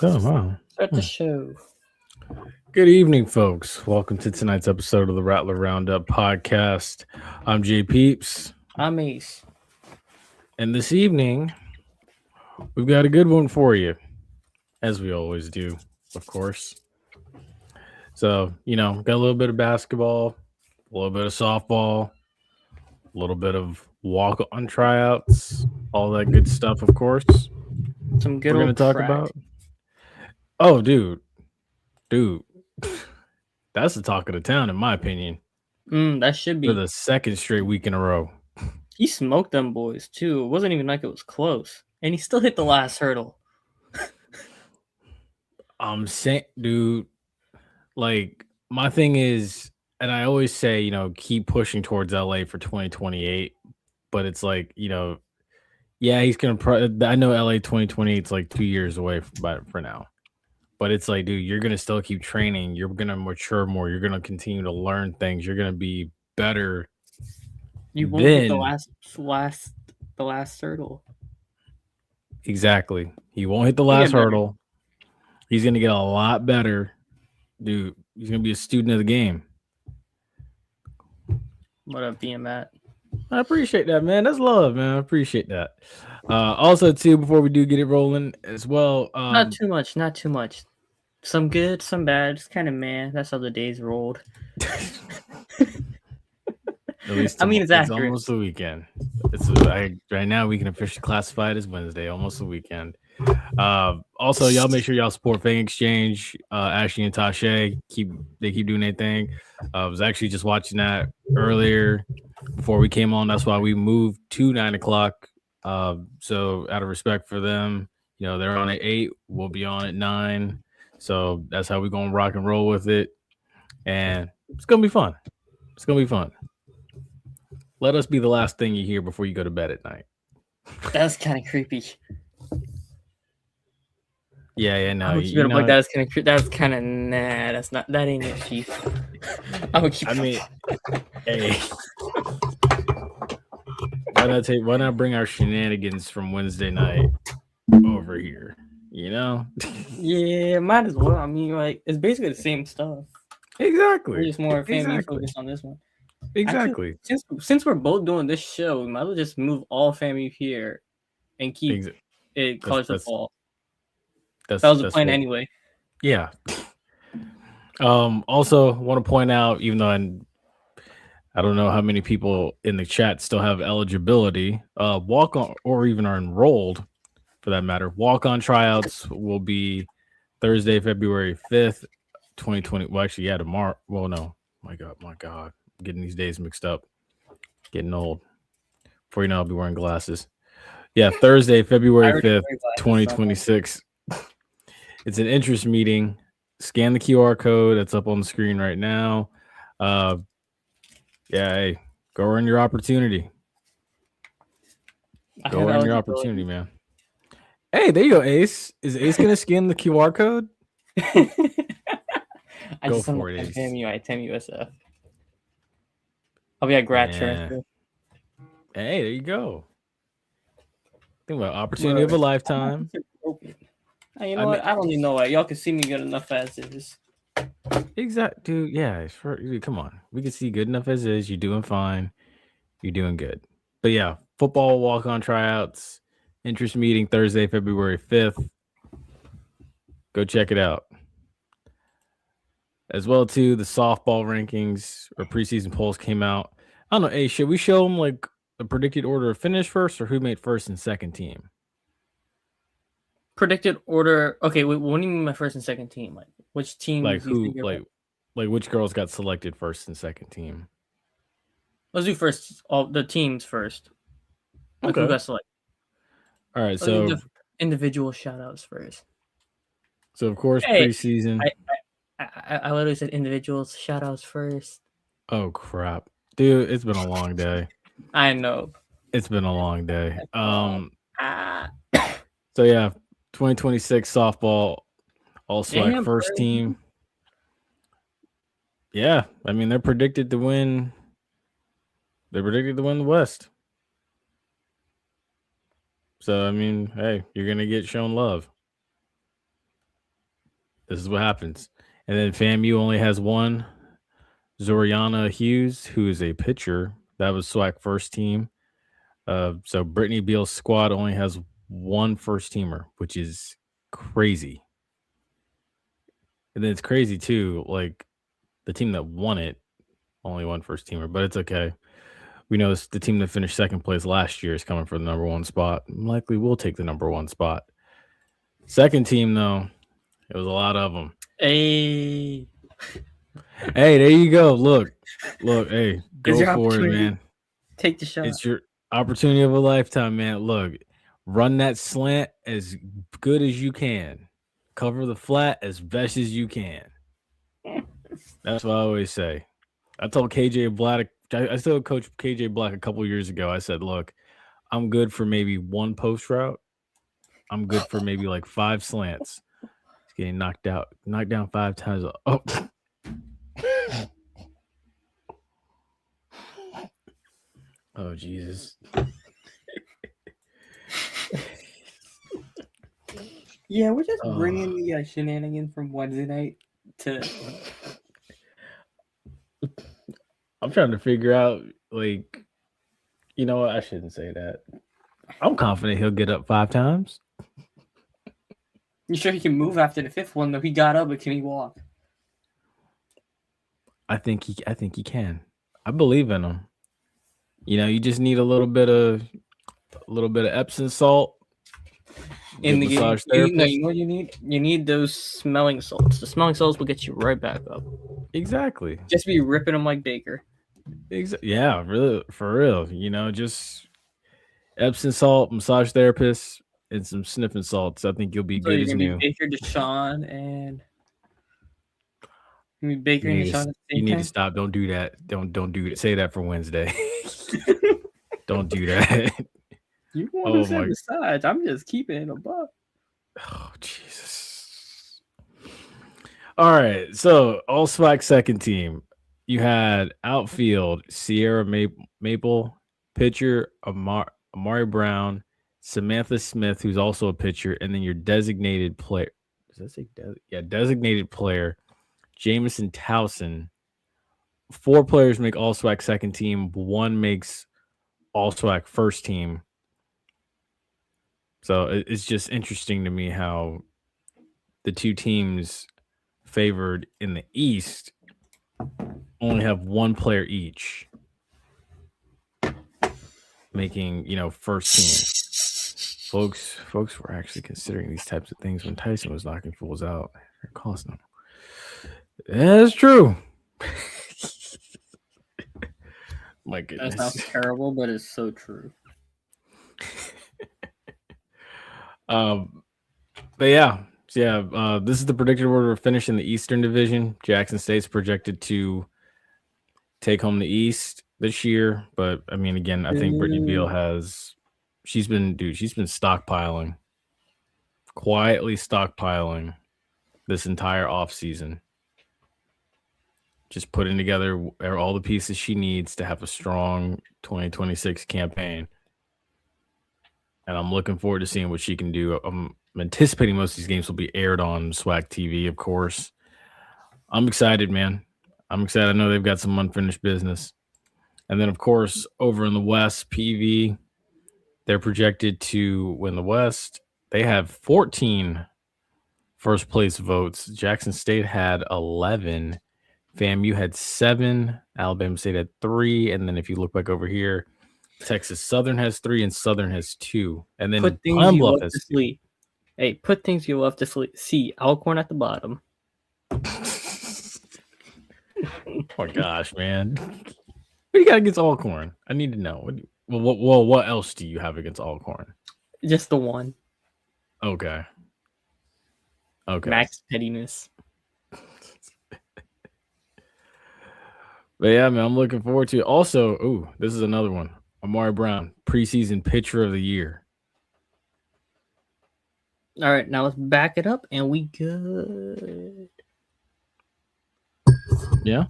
Oh, wow. Start the show. Good evening, folks. Welcome to tonight's episode of the Rattler Roundup podcast. I'm JPeeps, I'm Ace. and this evening we've got a good one for you, as we always do, of course. So, got a little bit of basketball, a little bit of softball, a little bit of walk on tryouts, all that good stuff, of course. Some good We're going to old talk track. about. Oh, dude, that's the talk of the town, in my opinion, That should for be. the second straight week in a row. He smoked them boys too. It wasn't even like it was close, and he still hit the last hurdle. I'm saying, dude, like my thing is, and I always say, keep pushing towards LA for 2028, but it's like, yeah, he's gonna. I know LA 2028 is like 2 years away for now, but it's like, dude, you're gonna still keep training. You're gonna mature more. You're gonna continue to learn things. You're gonna be better. You won't hit the Then last hurdle. exactly, he won't hit the He'll last get better. hurdle. He's gonna get a lot better, dude. He's gonna be a student of the game. What up, BMAT? I appreciate that, man. That's love, man. I appreciate that. Also, too, before we do get it rolling as well, Not too much. Not too much. Some good, some bad. It's kind of man. That's how the days rolled. at least I mean, it's it's accurate. almost the weekend. Right now we can officially classify it as Wednesday, almost the weekend. Also, y'all make sure y'all support Fang Exchange. Ashley and Tasha they keep doing their thing. I was actually just watching that earlier before we came on. That's why we moved to 9:00. So out of respect for them, they're on at 8. We'll be on at 9. So that's how we're gonna rock and roll with it, and it's gonna be fun. It's gonna be fun. Let us be the last thing you hear before you go to bed at night. That's kind of creepy. Yeah, no. I'm keeping it like that's kind of That's kind of nah. That's not. That ain't it, Chief. I'm gonna keep. I mean, hey, why not bring our shenanigans from Wednesday night over here? Yeah, might as well. I mean, like it's basically the same stuff. Exactly. We're just more FAMU Exactly. focused on this one. Exactly. Actually, since we're both doing this show, we might as well just move all FAMU here and keep it college football. That was the plan anyway. Yeah. Also, want to point out, even though I don't know how many people in the chat still have eligibility, walk on or even are enrolled, for that matter. Walk on tryouts will be Thursday, February 5th, 2020. Well, actually, yeah, tomorrow. Well, no. My God. I'm getting these days mixed up. Getting old. Before you know, I'll be wearing glasses. Yeah, Thursday, February 5th, 2026. It's an interest meeting. Scan the QR code that's up on the screen right now. Hey, go earn your opportunity. Go earn your opportunity, man. Hey, there you go, Ace. Is Ace going to scan the QR code? I go just for it, Ace. FAMU, USF. I'll be at grad transfer. Hey, there you go. Think about opportunity of a lifetime. Hey, you know what? I don't even know why. Y'all can see me good enough as is. Exactly, dude. Yeah, come on. We can see good enough as is. You're doing fine. You're doing good. But yeah, football walk-on tryouts, interest meeting Thursday, February 5th. Go check it out. As well, too, the softball rankings or preseason polls came out. I don't know. Hey, should we show them like the predicted order of finish first, or who made first and second team? Predicted order. Okay, what do you mean by first and second team? Like which team? Like who? Like which girls got selected first and second team? Let's do first. All the teams first. Like okay. Who got selected? All right. So individual shout outs first. So of course preseason. I literally said individuals shout outs first. Oh crap, dude! It's been a long day. I know. It's been a long day. So yeah, 2026 softball all select first team. Yeah, I mean they're predicted to win. They're predicted to win the West. So I mean, hey, you're gonna get shown love. This is what happens. And then FAMU only has one, Zoriana Hughes, who is a pitcher. That was SWAC first team. So Brittany Beal's squad only has one first teamer, which is crazy. And then it's crazy too. Like the team that won it, only one first teamer, but it's okay. We know the team that finished second place last year is coming for the number one spot. Likely will take the number one spot. Second team, though, it was a lot of them. Hey, there you go. Look, hey, go for it, man. Take the shot. It's your opportunity of a lifetime, man. Look, run that slant as good as you can. Cover the flat as best as you can. That's what I always say. I told KJ Black, I told Coach KJ Black a couple years ago, I said, look, I'm good for maybe one post route. I'm good for maybe like 5 slants. He's getting knocked down 5 times. Oh. Oh, Jesus. Yeah, we're just bringing the shenanigans from Wednesday night to... I'm trying to figure out, like, you know what? I shouldn't say that. I'm confident he'll get up 5 times. You sure he can move after the 5th one, though? He got up, but can he walk? I think he can. I believe in him. You know, you just need a little bit of Epsom salt. In the game, you know what you need? You need those smelling salts. The smelling salts will get you right back up. Exactly. Just be ripping them like Baker. Yeah, really, for real. You know, just Epsom salt, massage therapist, and some sniffing salts. I think you'll be good as new. Baker, Deshaun, and Baker and Deshaun. You need to stop. Don't do that. Don't do it. Say that for Wednesday. Don't do that. You want to say besides? I'm just keeping it above. Oh, Jesus. All right. So, all SWAC second team. You had outfield Sierra Maple, pitcher Amari Brown, Samantha Smith, who's also a pitcher, and then your designated player. Does that say designated player, Jamison Towson. 4 players make all SWAC second team. 1 makes all SWAC first team. So it's just interesting to me how the 2 teams favored in the East only have 1 player each making, first team. Folks were actually considering these types of things when Tyson was knocking fools out. It cost them. That's true. My goodness. That sounds terrible, but it's so true. But yeah. This is the predicted order of finish in the Eastern Division. Jackson State's projected to take home the East this year, but I mean, again, I think Brittany Beal she's been stockpiling, quietly stockpiling this entire offseason. Just putting together all the pieces she needs to have a strong 2026 campaign. And I'm looking forward to seeing what she can do. I'm anticipating most of these games will be aired on SWAC TV, of course. I'm excited, man. I'm excited. I know they've got some unfinished business. And then, of course, over in the West, PV, they're projected to win the West. They have 14 first place votes. Jackson State had 11. FAMU had 7. Alabama State had 3. And then if you look back over here, Texas Southern has 3 and Southern has 2. And then Pine Bluff has 2. Hey, put things you love to see. Alcorn at the bottom. Oh my gosh, man. What do you got against Alcorn? I need to know. What else do you have against Alcorn? Just the one. Okay. Max pettiness. But yeah, man, I'm looking forward to it. Also, this is another one. Amari Brown, preseason pitcher of the year. All right, now let's back it up, and we good. Yeah.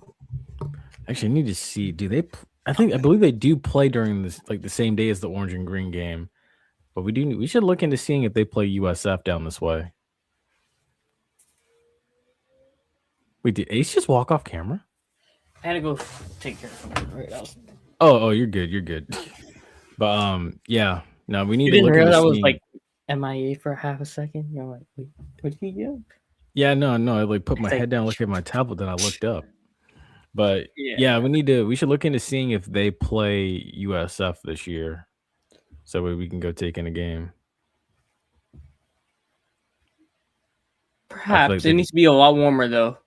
Actually, I need to see. Do they? I believe they do play during this, like the same day as the Orange and Green game. But we should look into seeing if they play USF down this way. Wait, did Ace just walk off camera? I had to go take care of something right else. Oh, you're good. You're good. But yeah. No, we need you to look into into I was seeing... like MIA for half a second. You're like, wait, what did you do? Yeah, no. I like put my head down, looked at my tablet, then I looked up. But yeah, we should look into seeing if they play USF this year, so we can go take in a game. Perhaps it needs to be a lot warmer though.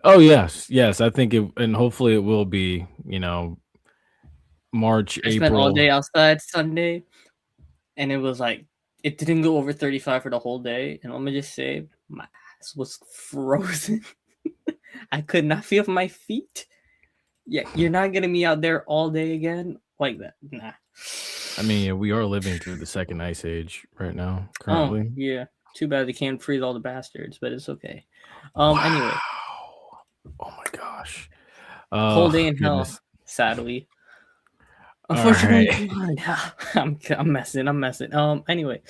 Oh yes. I think it, and hopefully it will be. March, I April. spent all day outside Sunday, and it was like it didn't go over 35 for the whole day. And let me just say, my ass was frozen. I could not feel my feet. Yeah, you're not getting me out there all day again like that. Nah. I mean, we are living through the second ice age right now, currently. Oh, yeah. Too bad they can't freeze all the bastards, but it's okay. Wow. Anyway. Oh my gosh. Cold day in hell, sadly. Unfortunately, right. I'm messing. Anyway.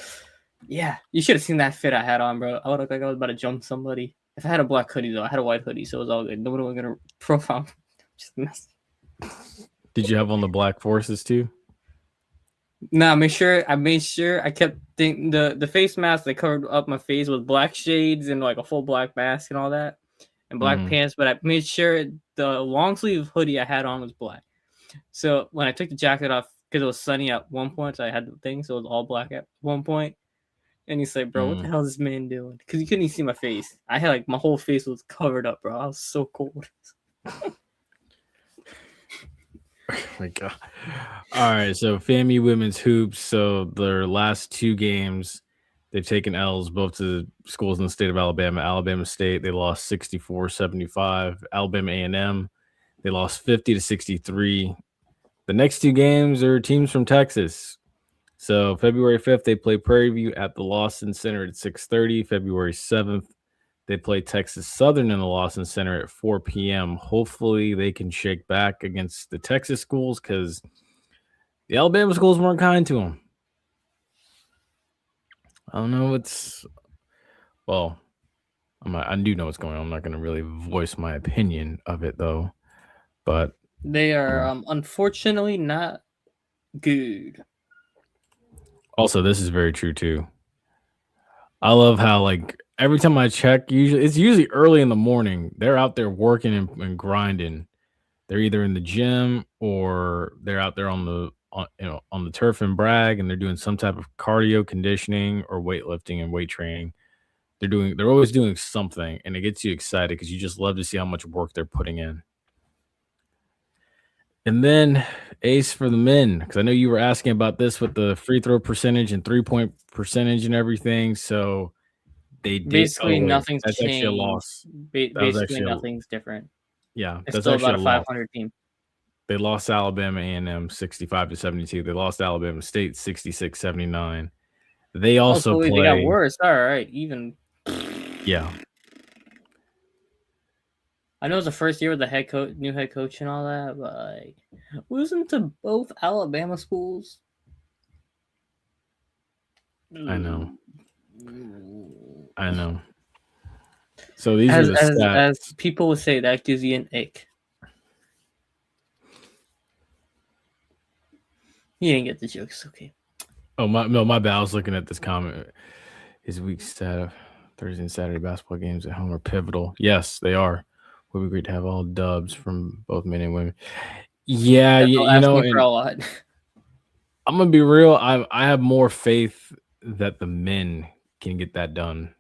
Yeah, you should have seen that fit I had on, bro. I would look like I was about to jump somebody. If I had a black hoodie though, I had a white hoodie, so it was all good. Nobody was gonna profile. Just mess. Did you have on the black forces too? Nah, I made sure I kept the face mask that covered up my face with black shades and like a full black mask and all that, and black pants. But I made sure the long sleeve hoodie I had on was black. So when I took the jacket off, because it was sunny at one point, so I had the thing, so it was all black at one point. And he's like, bro, what the hell is this man doing? Because you couldn't even see my face. I had like my whole face was covered up, bro. I was so cold. Oh my God. All right, so FAMU women's hoops. So their last two games, they've taken L's both to schools in the state of Alabama. Alabama State, they lost 64-75. Alabama A&M, they lost 50-63. The next two games are teams from Texas. So February 5th, they play Prairie View at the Lawson Center at 6:30. February 7th, they play Texas Southern in the Lawson Center at 4 p.m. Hopefully they can shake back against the Texas schools because the Alabama schools weren't kind to them. I don't know I do know what's going on. I'm not going to really voice my opinion of it though, but they are unfortunately not good. Also, this is very true too. I love how like every time I check, it's usually early in the morning. They're out there working and grinding. They're either in the gym or they're out there on the turf and brag, and they're doing some type of cardio conditioning or weightlifting and weight training. They're always doing something, and it gets you excited because you just love to see how much work they're putting in. And then Ace for the men, because I know you were asking about this with the free throw percentage and 3-point percentage and everything. So they did. Basically, nothing's that's changed. Actually a loss. Basically, nothing's different. Yeah, it's still about a 500 team. They lost Alabama A&M 65-72. They lost Alabama State 66-79. They also play. They got worse. All right, even. Yeah. I know it's the first year with the new head coach and all that, but like, losing to both Alabama schools. I know. So these are the stats. As people would say, that gives you an ick. You didn't get the jokes, okay? Oh my bad. I was looking at this comment. His week stat: Thursday and Saturday basketball games at home are pivotal. Yes, they are. Would be great to have all dubs from both men and women. Yeah, you know, for a lot. I'm gonna be real. I have more faith that the men can get that done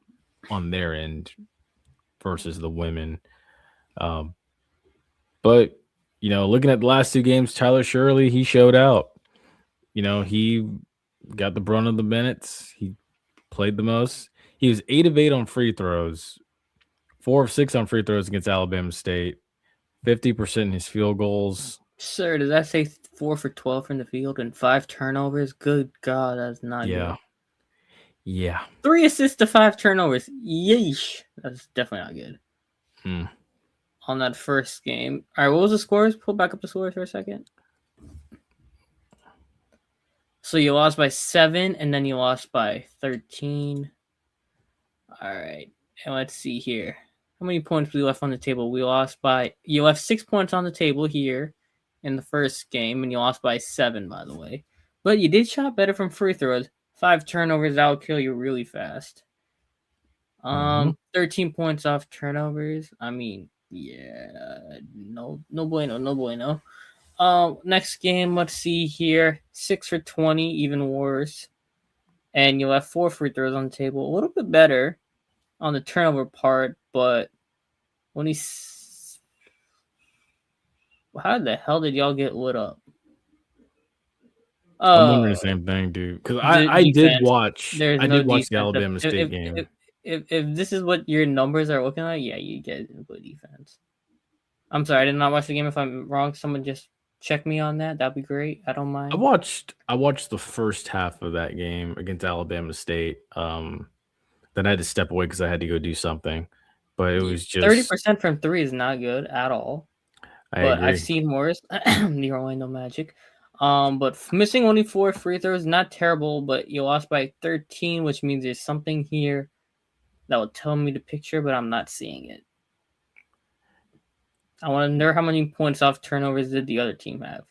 on their end versus the women. But looking at the last two games, Tyler Shirley, he showed out. He got the brunt of the minutes. He played the most. He was 8 of 8 on free throws, 4 of 6 on free throws against Alabama State, 50% in his field goals. Sir, does that say 4 for 12 from the field and 5 turnovers? Good God, that's not good. Yeah. 3 assists to 5 turnovers. Yeesh. That's definitely not good. On that first game. All right, what was the scores? Pull back up the scores for a second. So you lost by 7, and then you lost by 13. All right. And let's see here. How many points we left on the table? You left 6 points on the table here in the first game, and you lost by 7, by the way. But you did shot better from free throws. 5 turnovers, that'll kill you really fast. 13 points off turnovers. I mean, yeah, no bueno. Next game, let's see here. 6 for 20, even worse. And you left 4 free throws on the table. A little bit better on the turnover part, but how the hell did y'all get lit up? I'm wondering the same thing, dude. Because I did watch the Alabama State game. If this is what your numbers are looking like, yeah, you get good defense. I'm sorry, I did not watch the game. If I'm wrong, someone just check me on that. That'd be great. I don't mind. I watched the first half of that game against Alabama State. Then I had to step away because I had to go do something. But it was just 30% from 3 is not good at all. I agree. I've seen worse. The Orlando Magic. But missing only 4 free throws, not terrible, but you lost by 13, which means there's something here that will tell me the picture, but I'm not seeing it. I want to know how many points off turnovers did the other team have.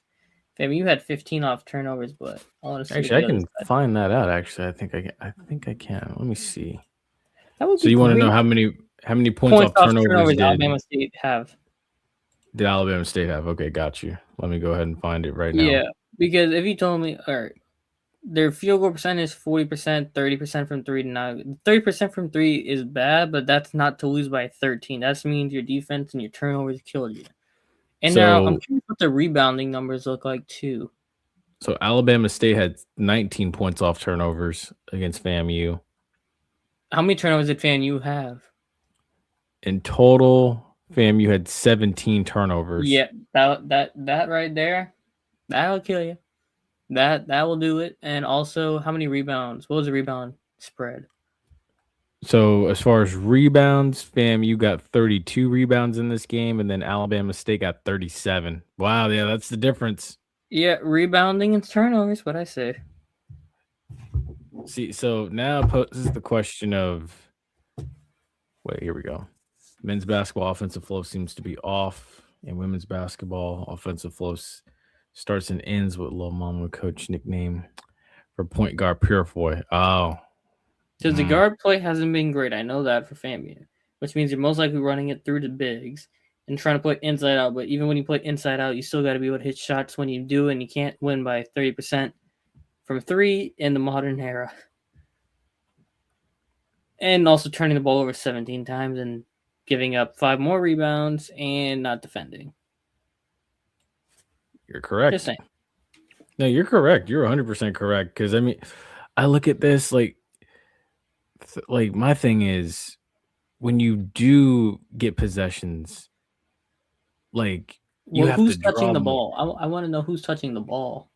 FAMU had 15 off turnovers, but I want to see. Actually, I can find that out. Actually, I think I can. Let me see. That would so you want to know how many points off turnovers did Alabama State have? Did Alabama State have? Okay, got you. Let me go ahead and find it right now. Yeah, because if you told me, all right, their field goal percentage is 40%, 30% from 3 to 9. 30% from 3 is bad, but that's not to lose by 13. That means your defense and your turnovers killed you. And now I'm curious what the rebounding numbers look like too. So Alabama State had 19 points off turnovers against FAMU. How many turnovers did FAMU have? In total, FAMU had 17 turnovers. Yeah, that right there, that'll kill you. That will do it. And also, how many rebounds? What was the rebound spread? So as far as rebounds, FAMU got 32 rebounds in this game, and then Alabama State got 37. Wow, yeah, that's the difference. Yeah, rebounding and turnovers, what I say. See, so now poses the question of, wait, here we go. Men's basketball offensive flow seems to be off, and women's basketball offensive flow starts and ends with Lil Mama coach nickname for point guard Purefoy. Oh. Because the guard play hasn't been great. I know that for FAMU, which means you're most likely running it through the bigs and trying to play inside out. But even when you play inside out, you still got to be able to hit shots when you do, and you can't win by 30% from 3 in the modern era. And also turning the ball over 17 times and giving up 5 more rebounds and not defending. You're correct. Just saying. No, you're correct. You're 100% correct. Because, I mean, I look at this like my thing is when you do get possessions, like who's touching the ball? I want to know who's touching the ball.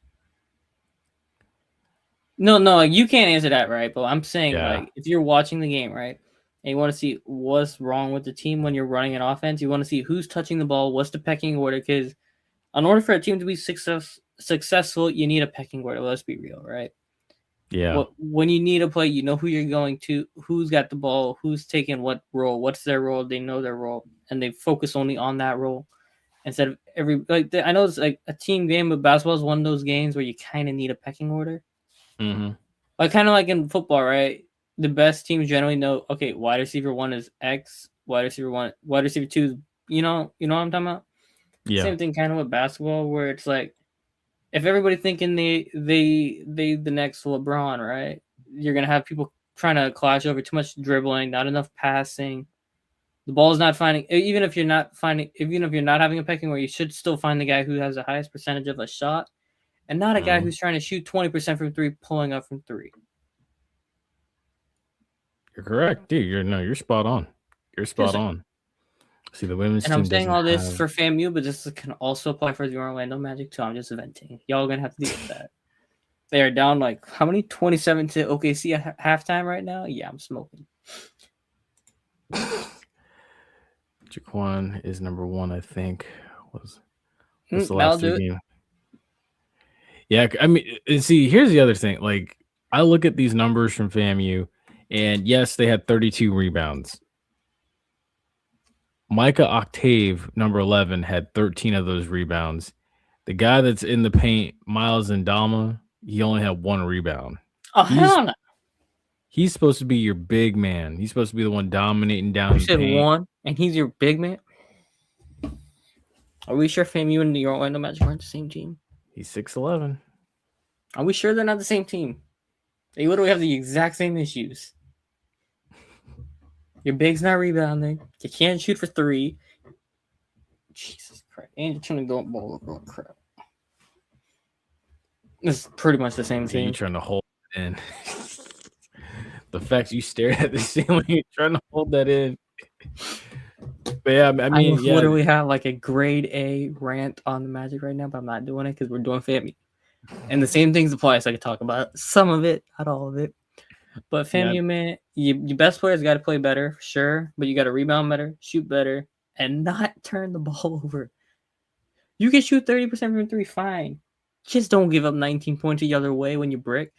No, you can't answer that, right? But I'm saying, like, if you're watching the game, right, and you want to see what's wrong with the team when you're running an offense, you want to see who's touching the ball, what's the pecking order, because in order for a team to be successful, you need a pecking order. Let's be real, right? Yeah. When you need a play, you know who you're going to, who's got the ball, who's taking what role, what's their role. They know their role, and they focus only on that role instead of I know it's like a team game, but basketball is one of those games where you kind of need a pecking order. Mm-hmm. Like kind of like in football, right? The best teams generally know, okay, wide receiver 1 is X, wide receiver 2 is, you know what I'm talking about? Yeah. Same thing kind of with basketball, where it's like, if everybody thinking they the next LeBron, right? You're gonna have people trying to clash over too much dribbling, not enough passing. The ball is not finding. Even if you're not having a pecking order, you should still find the guy who has the highest percentage of a shot, and not a guy who's trying to shoot 20% from 3, pulling up from 3. You're correct, dude. You're spot on. You're spot on. See, the women's team. And I'm saying all this for FAMU, but this can also apply for the Orlando Magic too. I'm just venting. Y'all are gonna have to deal with that. They are down like how many? 27 to OKC at halftime right now. Yeah, I'm smoking. Jaquan is number 1, I think. Was the last game? Yeah, I mean, see, here's the other thing. Like, I look at these numbers from FAMU, and yes, they had 32 rebounds. Micah Octave, number 11, had 13 of those rebounds. The guy that's in the paint, Miles Ndama, he only had 1 rebound. Oh, He's hell no. he's supposed to be your big man. He's supposed to be the one dominating down You the said paint. 1, and he's your big man? Are we sure FAMU and the Orlando Magic aren't the same team? He's 6'11". Are we sure they're not the same team? They literally have the exact same issues. Your big's not rebounding. You can't shoot for 3. Jesus Christ. And you're trying to go up ball over. Oh, crap. This is pretty much the same So you're team. trying to hold it in. The fact you stared at the ceiling, you're trying to hold that in. But yeah, I mean, yeah. literally have like a grade A rant on the Magic right now, but I'm not doing it because we're doing FAMU. And the same things apply, so I could talk about some of it, not all of it. But FAMU, man, your best players got to play better, for sure. But you got to rebound better, shoot better, and not turn the ball over. You can shoot 30% from 3, fine. Just don't give up 19 points the other way when you break.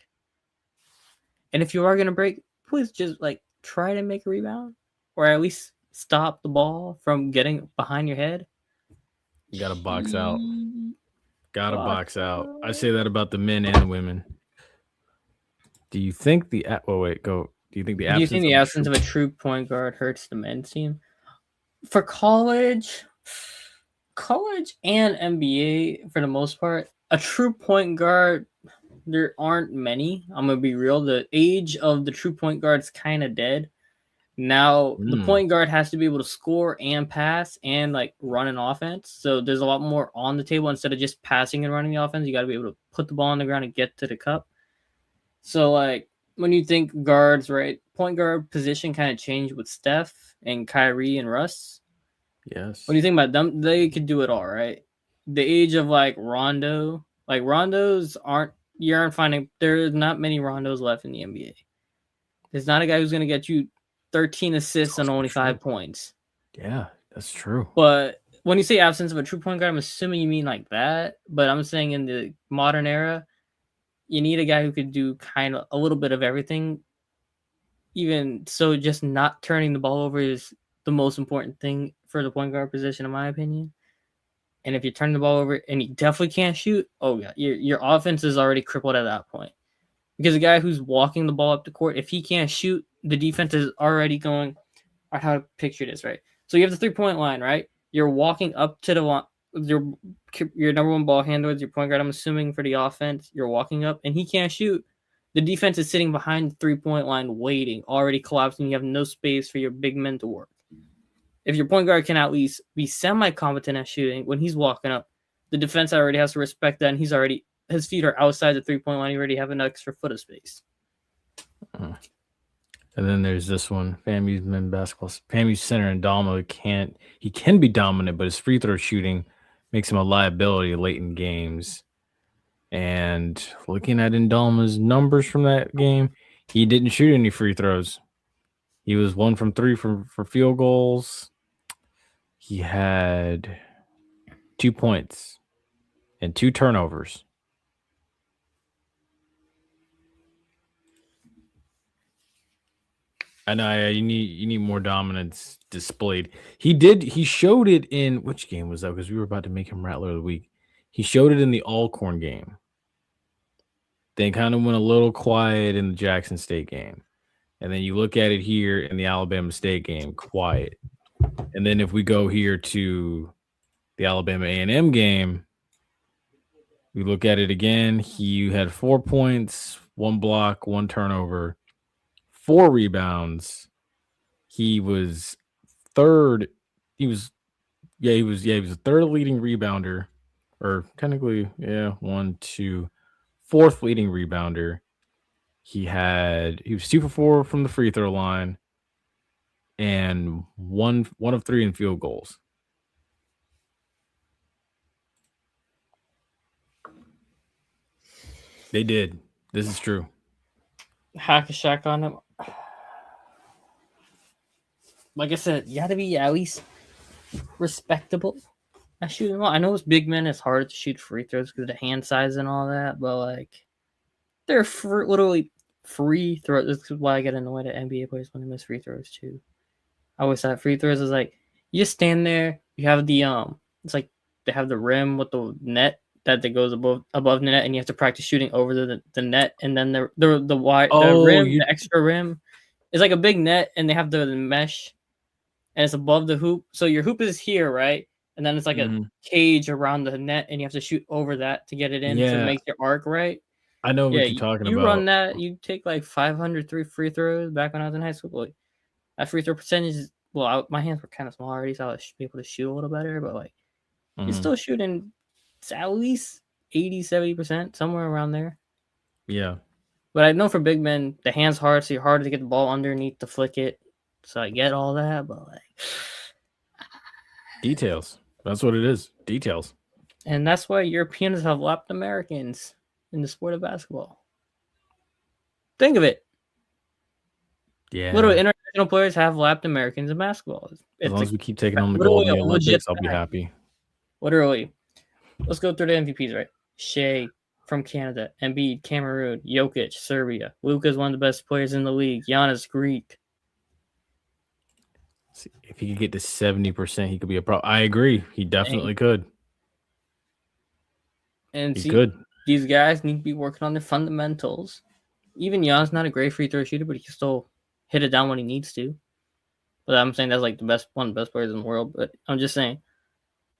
And if you are going to break, please just like try to make a rebound or at least stop the ball from getting behind your head. You got to box out. Got to box out. I say that about the men and the women. Do you think the Do you think the absence of a true point guard hurts the men's team? For college and NBA, for the most part, a true point guard, there aren't many. I'm gonna be real. The age of the true point guard's kind of dead. Now the point guard has to be able to score and pass and like run an offense. So there's a lot more on the table instead of just passing and running the offense. You got to be able to put the ball on the ground and get to the cup. So like when you think guards, right? Point guard position kind of changed with Steph and Kyrie and Russ. Yes. What do you think about them? They could do it all, right? The age of like Rondo, like Rondos you aren't finding, there's not many Rondos left in the NBA. There's not a guy who's going to get you 13 assists and only 5 points. Yeah, that's true. But when you say absence of a true point guard, I'm assuming you mean like that. But I'm saying in the modern era, you need a guy who could do kind of a little bit of everything. Even so, just not turning the ball over is the most important thing for the point guard position, in my opinion. And if you turn the ball over and you definitely can't shoot, oh yeah, your offense is already crippled at that point. Because a guy who's walking the ball up the court, if he can't shoot, the defense is already going. All right, how to picture this, right? So you have the 3-point line, right? You're walking up to the line. Your number one ball handler is your point guard, I'm assuming, for the offense. You're walking up, and he can't shoot. The defense is sitting behind the 3-point line waiting, already collapsing. You have no space for your big men to work. If your point guard can at least be semi-competent at shooting when he's walking up, the defense already has to respect that, and his feet are outside the 3-point line. You already have an extra foot of space. And then there's this one, FAMU's men basketball. FAMU's center Ndama he can be dominant, but his free throw shooting makes him a liability late in games. And looking at Ndama's numbers from that game, he didn't shoot any free throws. He was 1 from 3 for field goals. He had 2 points and 2 turnovers. I know you need more dominance displayed. He showed it in which game was that? Because we were about to make him Rattler of the Week. He showed it in the Alcorn game. Then kind of went a little quiet in the Jackson State game. And then you look at it here in the Alabama State game, quiet. And then if we go here to the Alabama A&M game, we look at it again. He had 4 points, 1 block, 1 turnover, 4 rebounds. He was third. He was the third leading rebounder, or technically, 1, 2, fourth leading rebounder. He was 2 for 4 from the free throw line, and one of 3 in field goals. They did. This is true. Hack a Shack on him. Like I said, you got to be at least respectable at shooting well. I know it's big men, it's hard to shoot free throws because of the hand size and all that, but like they're literally free throws. This is why I get annoyed at NBA players when they miss free throws too. I always thought free throws is like You just stand there. You have the it's like they have the rim with the net that goes above the net, and you have to practice shooting over the net, and then the wide the Oh, rim, you the extra rim, is like a big net, and they have the mesh, and it's above the hoop. So your hoop is here, right? And then it's like a Mhm. cage around the net, and you have to shoot over that to get it in, so it Yeah, makes your arc right. I know Yeah, what you're talking you run about. that, you take like 503 free throws back when I was in high school. Like, that free throw percentage is, well, my hands were kind of small already, so I was able to shoot a little better, but like, you're Mhm. still shooting at least 80-70%, somewhere around there. Yeah, But I know for big men, the hand's hard, so you're harder to get the ball underneath to flick it. So I get all that, but like, details. That's what it is. Details. and that's why Europeans have lapped Americans in the sport of basketball. Think of it. Literally, Yeah. international players have lapped Americans in basketball. As It's long a, as we keep taking them to gold literally in the a legit Olympics, I'll be fact. happy. Literally. Let's go through the MVPs, right? Shea from Canada, Embiid, Cameroon, Jokic, Serbia. Luka is one of the best players in the league. Giannis, Greek. See, if he could get to 70%, he could be a pro. I agree. He definitely could. And He see, could. these guys need to be working on their fundamentals. Even Giannis not a great free throw shooter, but he can still hit it down when he needs to. But I'm saying that's like one of the best players in the world. But I'm just saying,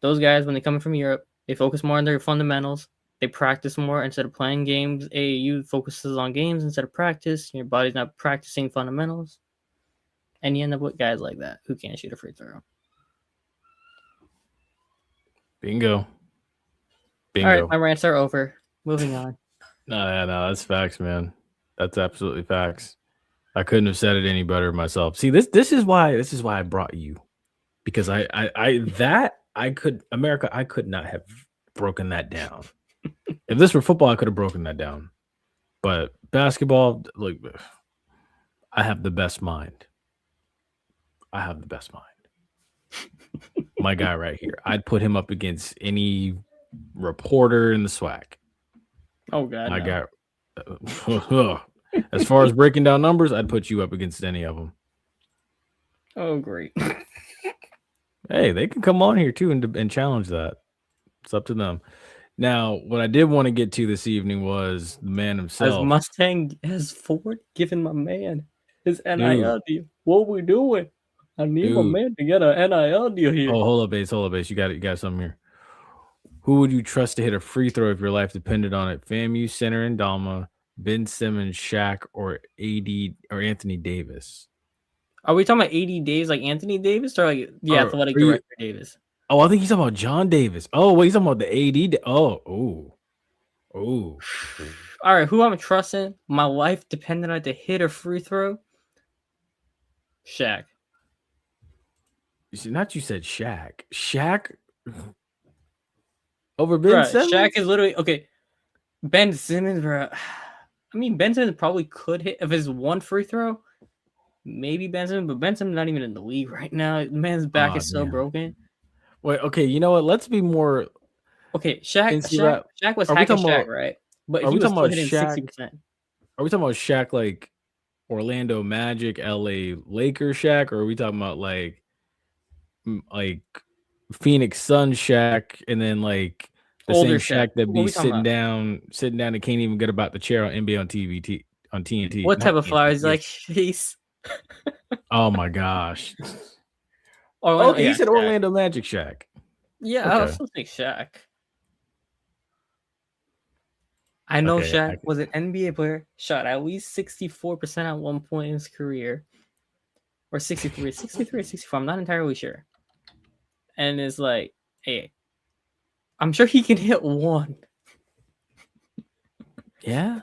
those guys, when they come in from Europe, they focus more on their fundamentals. They practice more instead of playing games. AAU focuses on games instead of practice. Your body's not practicing fundamentals. And you end up with guys like that who can't shoot a free throw. Bingo. All right, Bingo. my rants are over. Moving on. No, that's facts, man. That's absolutely facts. I couldn't have said it any better myself. See, this is why I brought you, because I could not have broken that down. If this were football, I could have broken that down. But basketball, like, I have the best mind. My guy right here. I'd put him up against any reporter in the SWAC. Oh God, My no. guy. As far as breaking down numbers, I'd put you up against any of them. Oh great. Hey, they can come on here too and challenge that. It's up to them. Now, what I did want to get to this evening was the man As himself. Mustang has Ford given my man his Dude. NIL deal. What we doing? I need my man to get an NIL deal here. Oh, hold up, base. You got something here. Who would you trust to hit a free throw if your life depended on it? FAMU center and Dalma, Ben Simmons, Shaq, or AD or Anthony Davis? Are we talking about 80 Davis, like Anthony Davis, or like the athletic you, director Davis? Oh, I think he's talking about John Davis. Oh, wait, he's talking about the AD. Oh. All right, who I'm trusting? My life depended on it to hit a free throw. Shaq. Not you said Shaq. Shaq over Ben Simmons? Shaq is literally okay. Ben Simmons, bro. I mean, Ben Simmons probably could hit if it's one free throw. Maybe Ben Simmons, but Ben Simmons not even in the league right now. The man's back is so broken. Wait, okay, you know what? Let's be more. Okay, Shaq was hacking Shaq, right? But he was still hitting 60%. Are we talking about Shaq like Orlando Magic, LA Lakers Shaq, or are we talking about like Phoenix Suns Shaq, and then like the older same Shaq that be sitting down and can't even get about the chair on NBA on TV on TNT? What type of flowers like he's? Oh my gosh! Okay, he said Orlando Magic Shaq. Yeah, okay. I also think Shaq. I know Shaq was an NBA player, shot at least 64% at one point in his career. Or 63 or 64. I'm not entirely sure. And it's like, hey, I'm sure he can hit one. Yeah.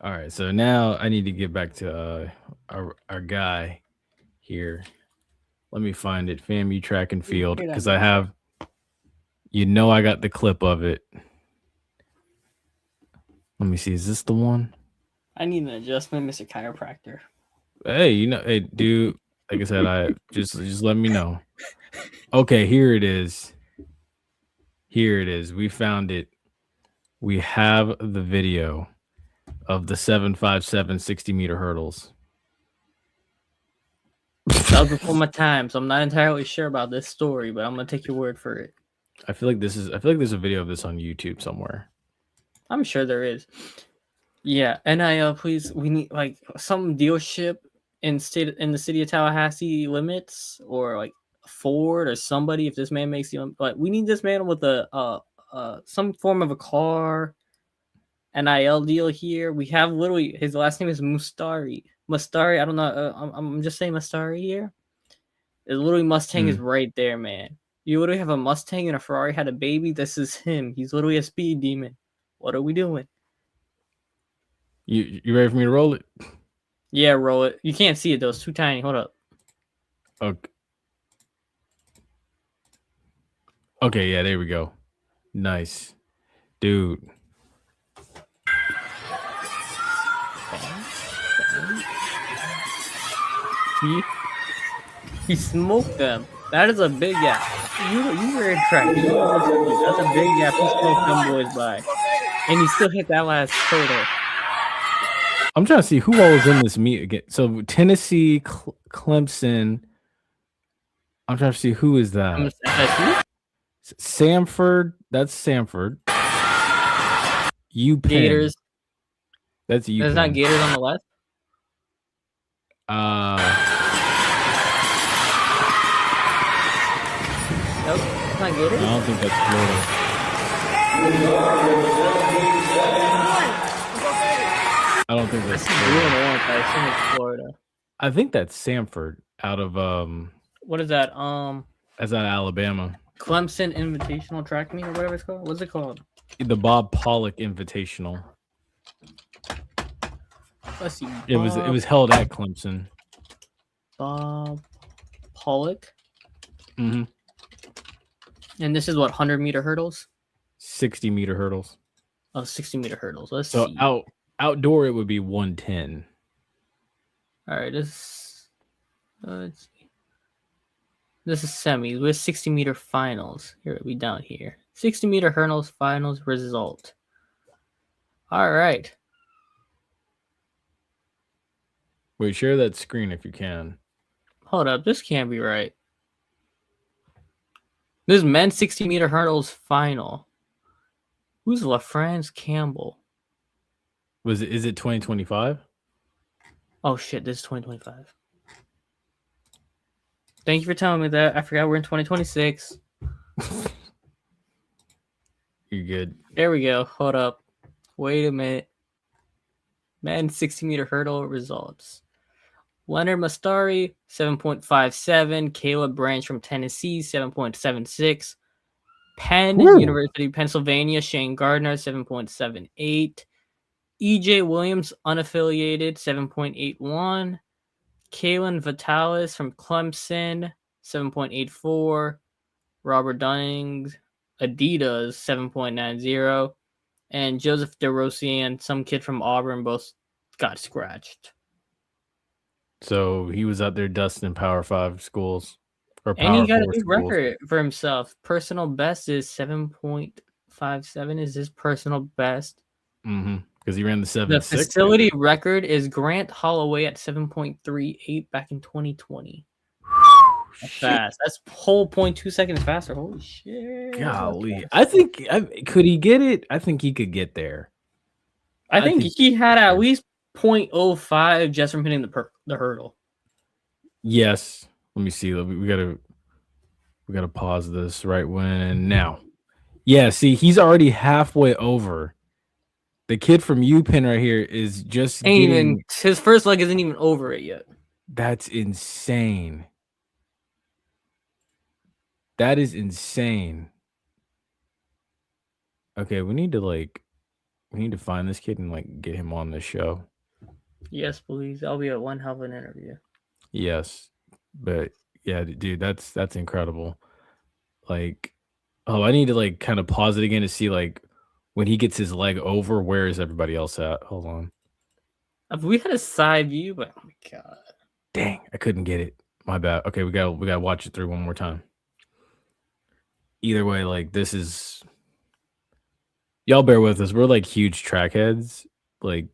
All right, so now I need to get back to our guy here. Let me find it. FAMU Track and Field, because I have, I got the clip of it. Let me see. Is this the one? I need an adjustment, Mr. Chiropractor. Hey, dude. Like I said, I just let me know. Okay, here it is. We found it. We have the video of the 7.57 60-meter hurdles. That was before my time, so I'm not entirely sure about this story, but I'm gonna take your word for it. I feel like there's a video of this on YouTube somewhere. I'm sure there is. Yeah, NIL, please. We need like some dealership in the city of Tallahassee limits, or like Ford or somebody. If this man makes the like, we need this man with a some form of a car NIL deal here. We have literally his last name is Mustari. Mustari. I don't know. I'm just saying Mustari here. It's literally Mustang is right there, man. You literally have a Mustang and a Ferrari had a baby. This is him. He's literally a speed demon. What are we doing? You ready for me to roll it? Yeah, roll it. You can't see it though. It's too tiny. Hold up. Okay. Okay, yeah, there we go. Nice. Dude. He smoked them. That is a big gap. You were in track. That's a big gap. He smoked them boys by. And he still hit that last total. I'm trying to see who all was in this meet again. So Tennessee, Clemson. I'm trying to see who is that. Samford. That's Samford. UPenn. Gators. That's UPenn. There's not Gators on the left. Nope, it's not Gators. I don't think that's Florida. I don't think that's Florida. I think that's Samford out of What is that? That's out of Alabama. Clemson Invitational Track Meet or whatever it's called. What's it called? The Bob Pollock Invitational. Let's see. It was held at Clemson. Bob Pollock. Mm-hmm. And this is what, 100-meter hurdles? 60-meter hurdles. Oh, 60-meter hurdles. Let's see. Outdoor, it would be 110. All right, let's see. This is semis. We're 60-meter finals. Here we down here. 60-meter hurdles finals result. All right. Wait, share that screen if you can. Hold up, this can't be right. This is men's 60-meter hurdles final. Who's LaFrance Campbell? Is it 2025? Oh shit, this is 2025. Thank you for telling me that. I forgot we're in 2026. You're good. There we go. Hold up. Wait a minute. Men's 60-meter hurdle results. Leonard Mustari, 7.57. Caleb Branch from Tennessee, 7.76. Penn University, Pennsylvania, Shane Gardner, 7.78. EJ Williams, unaffiliated, 7.81. Kalen Vitalis from Clemson, 7.84. Robert Dunning, Adidas, 7.90. And Joseph DeRosian, some kid from Auburn, both got scratched. So he was out there dusting Power 5 schools. And he got a big record for himself. Personal best is 7.57 is his personal best. Mm-hmm. Because he ran the 7.6. The facility record is Grant Holloway at 7.38 back in 2020. That's fast. That's whole 0.2 seconds faster. Holy shit. Golly. I think, could he get it? I think he could get there. I think he had at least 0.05 just from hitting the hurdle. Yes. Let me see. We gotta pause this right when now. Yeah, see, he's already halfway over. The kid from UPenn right here is just his first leg isn't even over it yet. That's insane. That is insane. Okay, we need to find this kid and get him on this show. Yes, please. I'll be at one hell of an interview. Yes. But yeah, dude, that's incredible. I need to kind of pause it again to see when he gets his leg over, where is everybody else at? Hold on. We had a side view, but oh my god. Dang, I couldn't get it. My bad. Okay, we gotta watch it through one more time. Either way, this is, y'all bear with us. We're huge track heads. If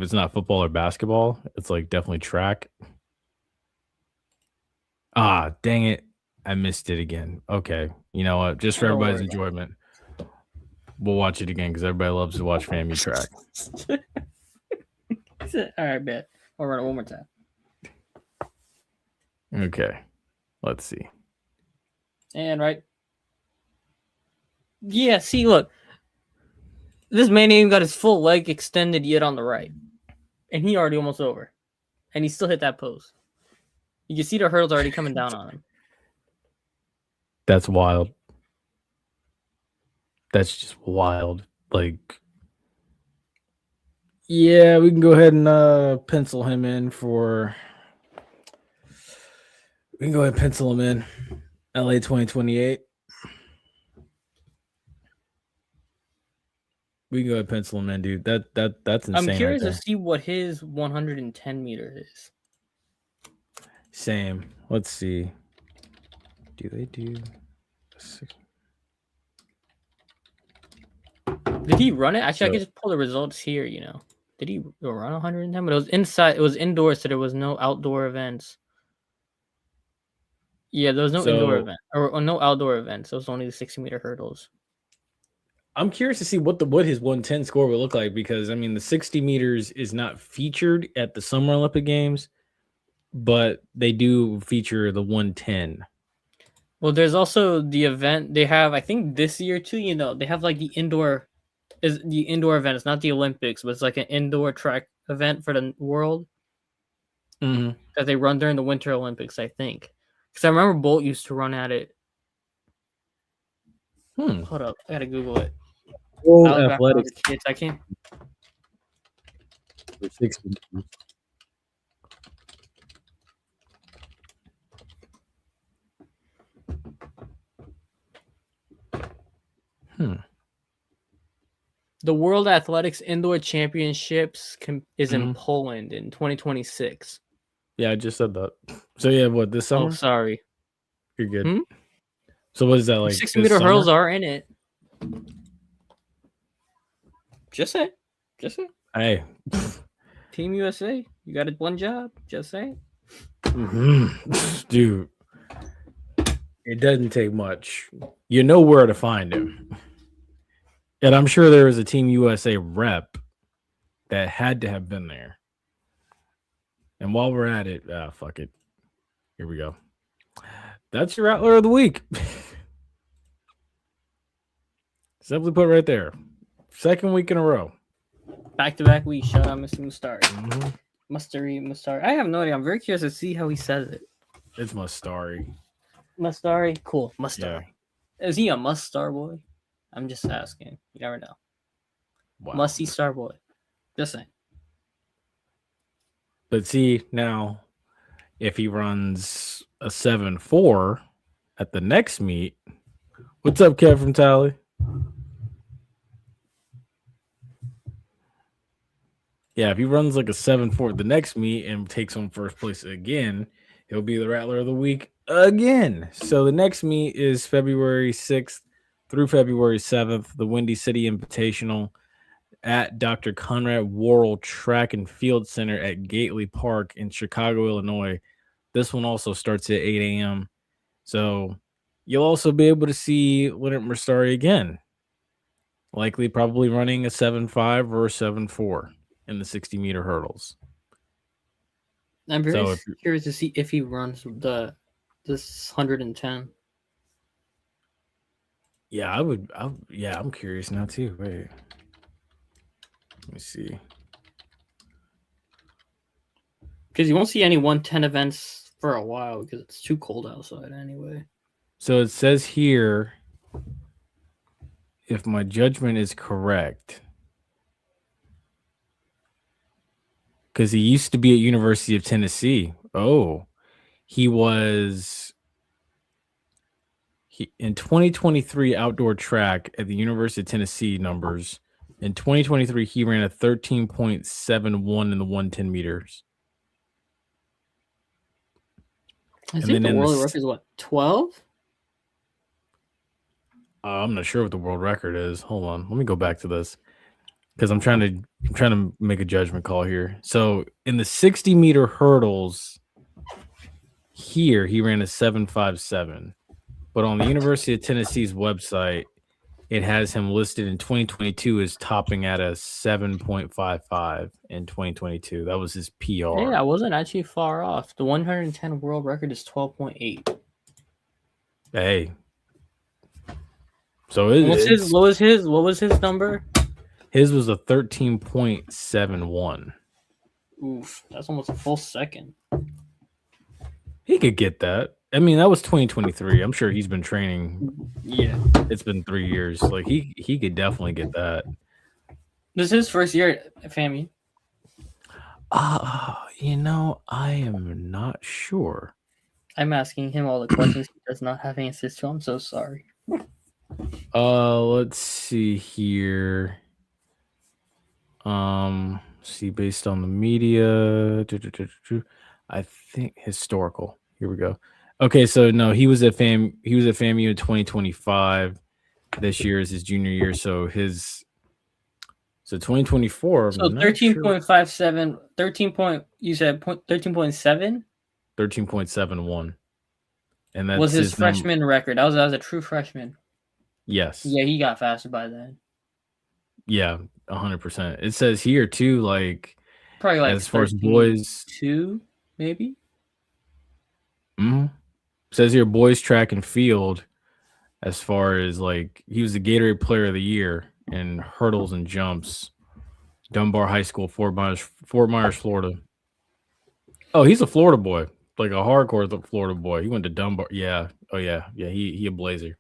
it's not football or basketball, it's definitely track. Ah, dang it. I missed it again. Okay. You know what? Just for everybody's enjoyment, we'll watch it again because everybody loves to watch FAMU Track. All right, bet. I'll run it one more time. Okay. Let's see. And right. Yeah, see, look. This man ain't even got his full leg extended yet on the right. And he already almost over. And he still hit that post. You can see the hurdles already coming down on him. That's wild. That's just wild. Like, yeah, we can go ahead and pencil him in for. We can go ahead and pencil him in. LA 2028. We can go ahead and pencil him in, dude. That's insane. I'm curious to see what his 110 meter is. Same. Let's see. Do they do? Did he run it? Actually, I could just pull the results here. You know, did he run 110? But it was inside. It was indoors, so there was no outdoor events. Yeah, there was no indoor event or no outdoor events. It was only the 60-meter hurdles. I'm curious to see what his 110 score would look like because I mean the 60 meters is not featured at the Summer Olympic Games, but they do feature the 110. Well, there's also the event they have. I think this year too. You know, they have like the indoor event. It's not the Olympics, but it's like an indoor track event for the world that they run during the Winter Olympics. I think because I remember Bolt used to run at it. Hold up, I gotta Google it. Athletics. Kids, I can't. 60. The World Athletics Indoor Championships is in Poland in 2026. Yeah, I just said that. So yeah, what this summer? Oh, sorry. You're good. So what is that like? 60-meter hurdles are in it. Just say. Hey, Team USA, you got one job. Just say. Dude, it doesn't take much. You know where to find him. And I'm sure there was a Team USA rep that had to have been there. And while we're at it, fuck it. Here we go. That's your Rattler of the Week. Simply put right there. Second week in a row. Back-to-back week. Shout out Mr. Mustari. Mustari. I have no idea. I'm very curious to see how he says it. It's Mustari. Mustari? Cool. Mustari. Yeah. Is he a must-star boy? I'm just asking. You never know. Wow. Musty star boy. Just saying. But see, now, if he runs a 7.4 at the next meet, what's up, Kev from Tally? Yeah, if he runs like a 7.4 the next meet and takes home first place again, he'll be the Rattler of the Week again. So the next meet is February 6th through February 7th, the Windy City Invitational at Dr. Conrad Worrell Track and Field Center at Gately Park in Chicago, Illinois. This one also starts at 8 a.m. So you'll also be able to see Leonard Mustari again. Likely probably running a 7.5 or a 7.4 in the 60-meter hurdles. I'm very curious to see if he runs this 110. Yeah, I'm curious now too. Wait. Let me see. Because you won't see any 110 events for a while because it's too cold outside anyway. So it says here, if my judgment is correct, because he used to be at University of Tennessee. Oh, he was in 2023 outdoor track at the University of Tennessee numbers. In 2023, he ran a 13.71 in the 110 meters. I think the world record is what, 12? I'm not sure what the world record is. Hold on, let me go back to this because I'm trying to make a judgment call here. So in the 60-meter hurdles, here he ran a 7.57, but on the University of Tennessee's website, it has him listed in 2022 as topping at a 7.55 in 2022. That was his PR. Yeah, I wasn't actually far off. The 110 world record is 12.8. Hey. So what was his number? His was a 13.71. Oof, that's almost a full second. He could get that. I mean, that was 2023. I'm sure he's been training. Yeah. It's been 3 years. Like he could definitely get that. This is his first year at FAMU. I am not sure. I'm asking him all the questions he does not have answers to. I'm so sorry. Let's see here. See, based on the media, I think historical. Here we go. Okay, so no, he was at FAMU in 2025. This year is his junior year, so 2024. So 13.57, 13. You said 13.7? 13.71. And that was his freshman record. That was a true freshman. Yes. Yeah, he got faster by then. Yeah, 100%. It says here too, like probably like as far as boys, 2 maybe. It says here boys track and field. As far as like he was the Gatorade Player of the Year in hurdles and jumps. Dunbar High School, Fort Myers, Florida. Oh, he's a Florida boy, like a hardcore Florida boy. He went to Dunbar. Yeah. Oh yeah. Yeah. He a Blazer.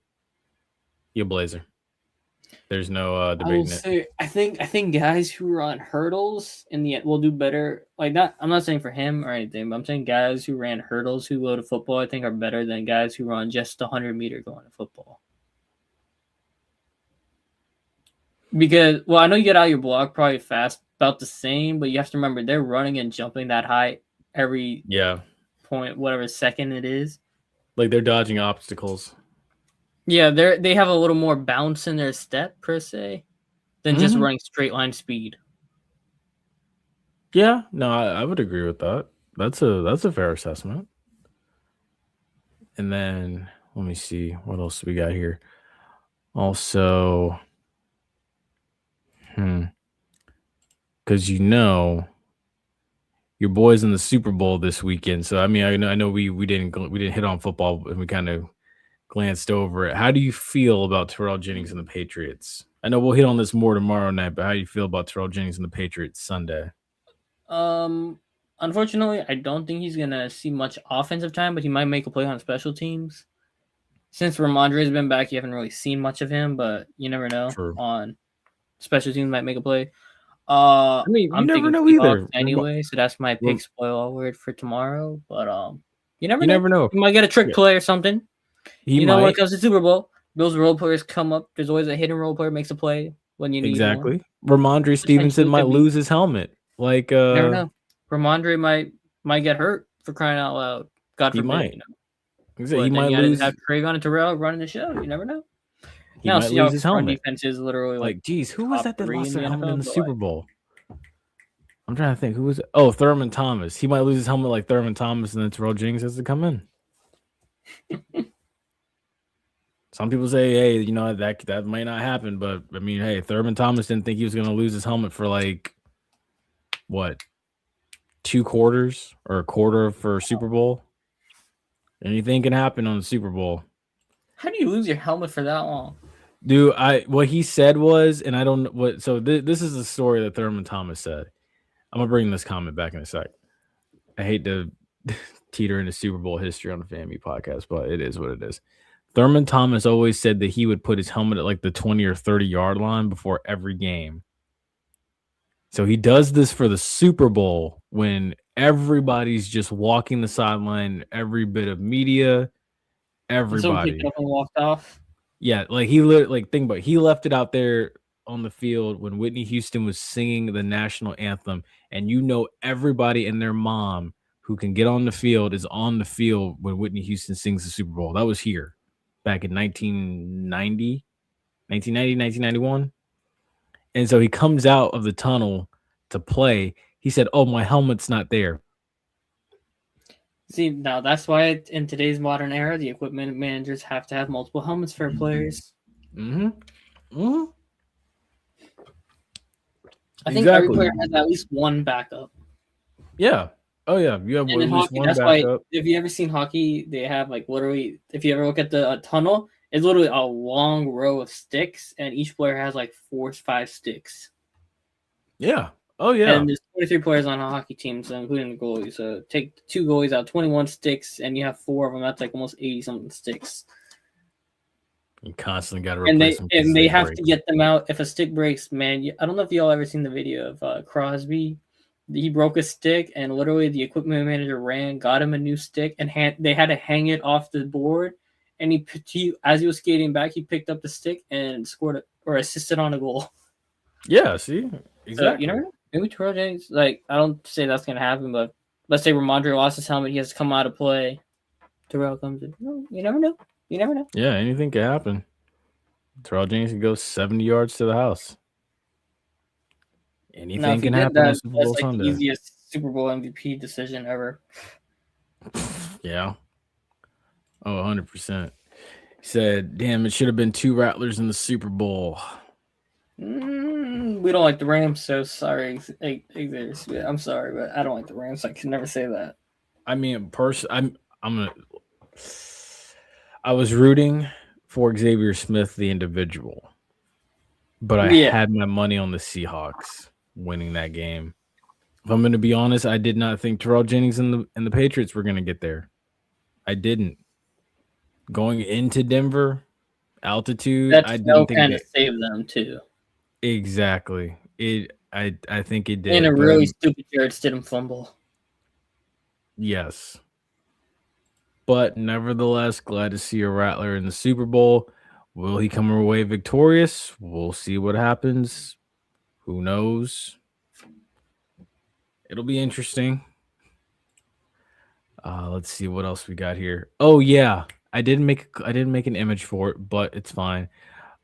There's no debating it. I think guys who run hurdles in the end will do better. Like that, I'm not saying for him or anything, but I'm saying guys who ran hurdles who go to football, I think are better than guys who run just 100-meter going to football. Because, well, I know you get out of your block probably fast, about the same, but you have to remember they're running and jumping that high every point, whatever second it is. Like they're dodging obstacles. Yeah, they have a little more bounce in their step per se than just running straight line speed. Yeah, no, I would agree with that. That's a fair assessment. And then let me see what else we got here. Also, because your boys in the Super Bowl this weekend. So I mean, I know we didn't hit on football, and we kind of glanced over it. How do you feel about Terrell Jennings and the Patriots? I know we'll hit on this more tomorrow night, but how do you feel about Terrell Jennings and the Patriots Sunday? Unfortunately, I don't think he's gonna see much offensive time, but he might make a play on special teams. Since Ramondre's been back, you haven't really seen much of him, but you never know. True. On special teams, might make a play. I mean, you never know either. Anyway, so that's my pick spoiler word for tomorrow. But you never know. You might get a trick play or something. When it comes to Super Bowl, those role players come up. There's always a hidden role player makes a play when you need one. Ramondre Stevenson might lose his helmet. Like never know. Ramondre might get hurt for crying out loud. God forbid. He might. He might lose. Have Craig and Terrell running the show. You never know. He might lose his helmet. Defense is literally like, geez, who was that lost their helmet in the Super Bowl? I'm trying to think. Who was it? Oh, Thurman Thomas. He might lose his helmet like Thurman Thomas, and then Terrell Jennings has to come in. Some people say, hey, that might not happen, but I mean, hey, Thurman Thomas didn't think he was going to lose his helmet for like what, 2 quarters or a quarter for Super Bowl. Anything can happen on the Super Bowl. How do you lose your helmet for that long? Dude, what he said was, and I don't know what. So this is the story that Thurman Thomas said. I'm gonna bring this comment back in a sec. I hate to teeter into Super Bowl history on the FAMU podcast, but it is what it is. Thurman Thomas always said that he would put his helmet at like the 20 or 30 yard line before every game. So he does this for the Super Bowl when everybody's just walking the sideline, every bit of media, everybody. So walked off. Yeah, like he left it out there on the field when Whitney Houston was singing the national anthem, and everybody and their mom who can get on the field is on the field when Whitney Houston sings the Super Bowl. That was here back in 1990, 1991. And so he comes out of the tunnel to play. He said, "Oh, my helmet's not there." See, now that's why in today's modern era, the equipment managers have to have multiple helmets for players. Mm-hmm. Mm-hmm. I think every Exactly. player has at least one backup. Yeah. Oh yeah. You have And at in least hockey, one that's why backup. if you ever seen hockey, they have like literally, if you ever look at the tunnel, it's literally a long row of sticks, and each player has like 4 or 5 sticks. Yeah. Oh yeah. And there's 23 players on a hockey team, so including the goalies. So take 2 goalies out, 21 sticks, and you have 4 of them. That's like almost 80 something sticks. You constantly got to And replace them. they have to get them out. If a stick breaks, man, I don't know if y'all ever seen the video of Crosby. He broke a stick, and literally the equipment manager ran, got him a new stick, and they had to hang it off the board. And he as he was skating back, he picked up the stick and scored it or assisted on a goal. Yeah. See. Exactly. So you never know. Maybe Terrell Jennings, like I don't say that's gonna happen, but let's say Ramondre lost his helmet, he has to come out of play. Terrell comes in. No, you never know. You never know. Yeah. Anything could happen. Terrell James can go 70 yards to the house. Anything can happen on Super Bowl that's like Sunday. the easiest Super Bowl MVP decision ever. Yeah. Oh, 100%. He said, damn, it should have been 2 Rattlers in the Super Bowl. We don't like the Rams, so sorry. I'm sorry, but I don't like the Rams. I can never say that. I mean, I was rooting for Xavier Smith, the individual, but I had my money on the Seahawks winning that game. If I'm going to be honest, I did not think Terrell Jennings and the Patriots were going to get there. I didn't. Going into Denver, altitude, That I didn't think kind of saved them too. Exactly. I think it did. And a really stupid Jared Stidham fumble. Yes. But nevertheless, glad to see a Rattler in the Super Bowl. Will he come away victorious? We'll see what happens. Who knows? It'll be interesting. Let's see what else we got here. Oh yeah, I didn't make an image for it, but it's fine.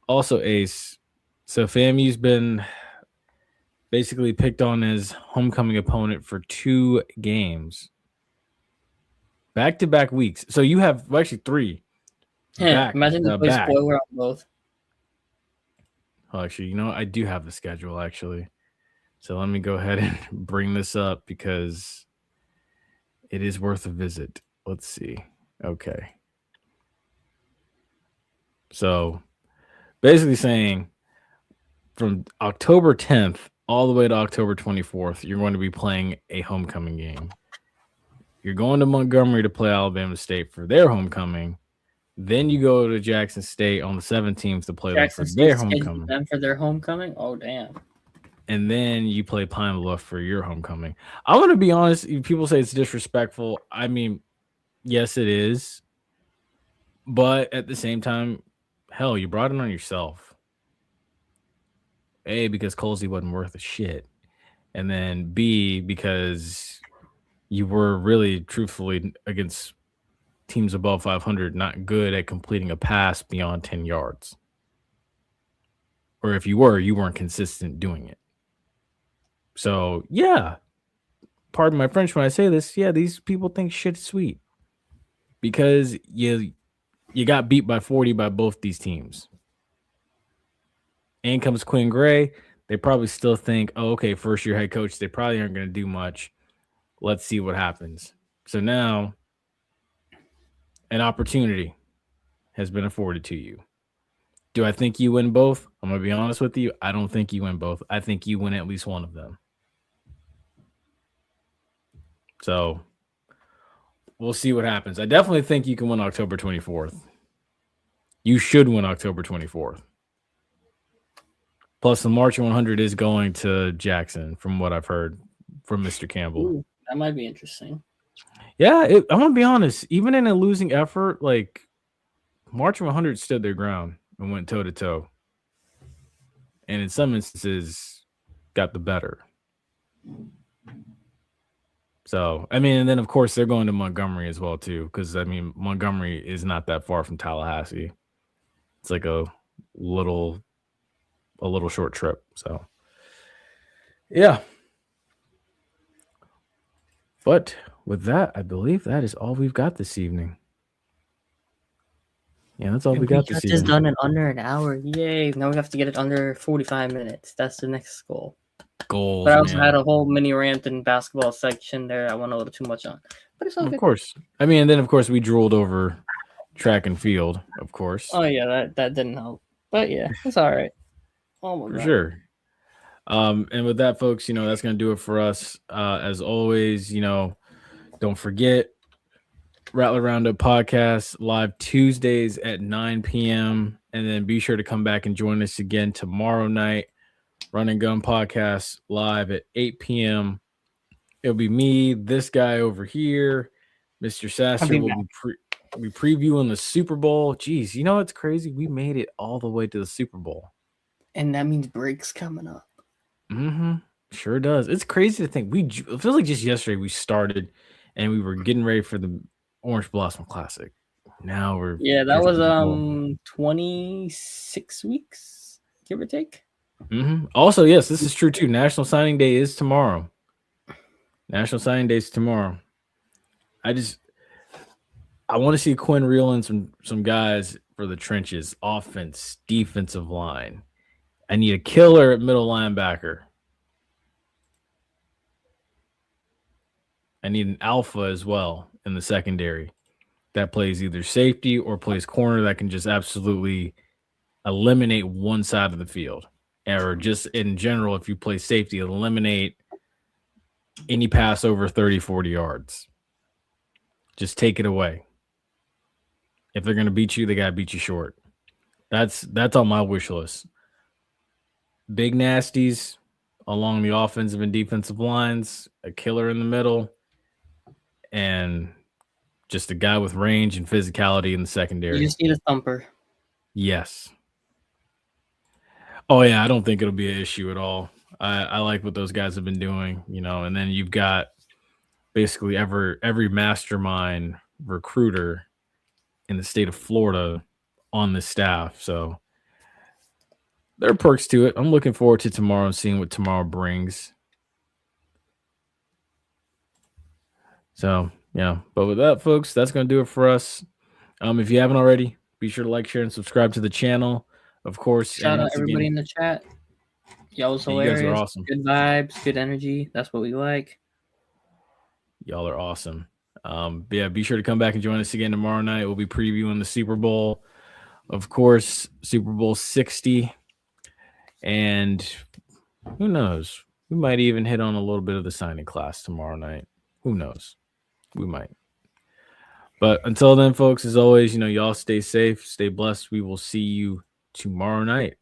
Also, Ace. So FAMU's been basically picked on as homecoming opponent for 2 games. Back-to-back weeks. So you have actually 3. Yeah, imagine you play spoiler on both. Oh, actually, you know, I do have the schedule actually. So let me go ahead and bring this up because it is worth a visit. Let's see. Okay. So basically saying from October 10th all the way to October 24th, you're going to be playing a homecoming game. You're going to Montgomery to play Alabama State for their homecoming. Then you go to Jackson State on the 17th to play them for their homecoming. Them for their homecoming? Oh, damn. And then you play Pine Bluff for your homecoming. I want to be honest. People say it's disrespectful. I mean, yes, it is. But at the same time, hell, you brought it on yourself. A, because Colsey wasn't worth a shit. And then B, because you were really, truthfully, against teams above 500, not good at completing a pass beyond 10 yards. Or if you were, you weren't consistent doing it. So, yeah, pardon my French when I say this. Yeah, these people think shit's sweet because you got beat by 40 by both these teams. In comes Quinn Gray. They probably still think, oh, okay, first-year head coach. They probably aren't going to do much. Let's see what happens. So now an opportunity has been afforded to you. Do I think you win both? I'm going to be honest with you. I don't think you win both. I think you win at least one of them. So we'll see what happens. I definitely think you can win October 24th. You should win October 24th. Plus, the March 100 is going to Jackson, from what I've heard from Mr. Campbell. Ooh, that might be interesting. Yeah, I want to be honest. Even in a losing effort, like March 100 stood their ground and went toe to toe, and in some instances, got the better. So, I mean, and then of course they're going to Montgomery as well too, because I mean Montgomery is not that far from Tallahassee. It's like a little short trip. So, yeah. But with that, I believe that is all we've got this evening. Yeah, that's all we got this Just evening. done in under an hour. Yay. Now we have to get it under 45 minutes. That's the next goal. Goals, But I also man. had a whole mini rant in basketball section there. I went a little too much on. But it's all good. Of course. I mean, and then of course we drooled over track and field, of course. Oh yeah, that didn't help. But yeah, it's all right. Oh my For God. sure. And with that, folks, that's gonna do it for us. As always, don't forget Rattler Roundup podcast live Tuesdays at 9 p.m. And then be sure to come back and join us again tomorrow night. Run and Gun podcast live at 8 p.m. It'll be me, this guy over here, Mr. Sasser will be previewing the Super Bowl. Jeez, it's crazy. We made it all the way to the Super Bowl. And that means breaks coming up. Mm-hmm. Sure does. It's crazy to think. It feels like just yesterday we started and we were getting ready for the Orange Blossom Classic. Now we're that was 26 weeks, give or take. Mm-hmm. Also, yes, this is true too. National Signing Day is tomorrow. National Signing Day is tomorrow. I want to see Quinn reel in some guys for the trenches, offense, defensive line. I need a killer at middle linebacker. I need an alpha as well in the secondary that plays either safety or plays corner that can just absolutely eliminate one side of the field. Or just in general, if you play safety, eliminate any pass over 30, 40 yards. Just take it away. If they're going to beat you, they got to beat you short. That's on my wish list. Big nasties along the offensive and defensive lines, a killer in the middle, and just a guy with range and physicality in the secondary. You just need a thumper. Yes. Oh, yeah, I don't think it'll be an issue at all. I like what those guys have been doing, and then you've got basically every mastermind recruiter in the state of Florida on the staff. So there are perks to it. I'm looking forward to tomorrow and seeing what tomorrow brings. So, yeah. But with that, folks, that's going to do it for us. If you haven't already, be sure to like, share, and subscribe to the channel. Of course. Shout out everybody in the chat. Y'all was hilarious. You guys are awesome. Good vibes, good energy. That's what we like. Y'all are awesome. Be sure to come back and join us again tomorrow night. We'll be previewing the Super Bowl, of course, Super Bowl 60. And who knows? We might even hit on a little bit of the signing class tomorrow night. Who knows? We might. But until then, folks, as always, y'all stay safe, stay blessed. We will see you tomorrow night.